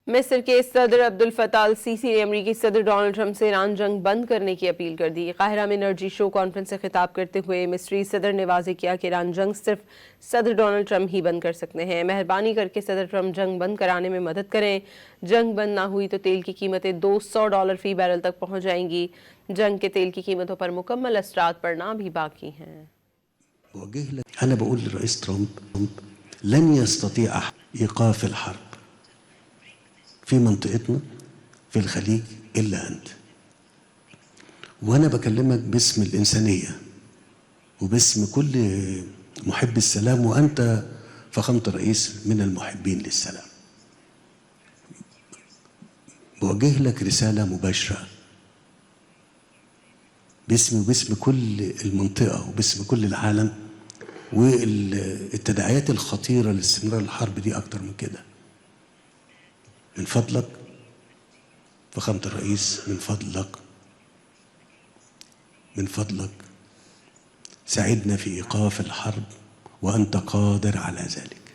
मिस्र के सदर अब्दुल फताह अल सीसी ने अमरीकी सदर डोनाल्ड ट्रंप से ईरान जंग बंद करने की अपील कर दी। काहिरा में एनर्जी शो कॉन्फ्रेंस से खिताब करते हुए मिस्री सदर ने वाज़ेह किया कि ईरान जंग सिर्फ सदर डोनाल्ड ट्रंप ही बंद कर सकते हैं। मेहरबानी करके सदर ट्रंप जंग बंद कराने में मदद करें। जंग बंद ना हुई तो तेल की कीमतें $200 फी बैरल तक पहुँच जाएंगी। जंग के तेल की कीमतों पर मुकम्मल असरात पड़ना भी बाकी हैं। أنا بقول للرئيس ترامب لن يستطيع أحد إيقاف الحرب في منطقتنا في الخليج إلا أنت. وأنا بكلمك باسم الإنسانية وباسم كل محب السلام، وأنت فخامة الرئيس من المحبين للسلام. بوجه لك رسالة مباشرة باسم كل المنطقة وباسم كل العالم، والتداعيات الخطيرة لاستمرار الحرب دي أكتر من كده. من فضلك فخامة الرئيس، من فضلك ساعدنا في إيقاف الحرب وأنت قادر على ذلك.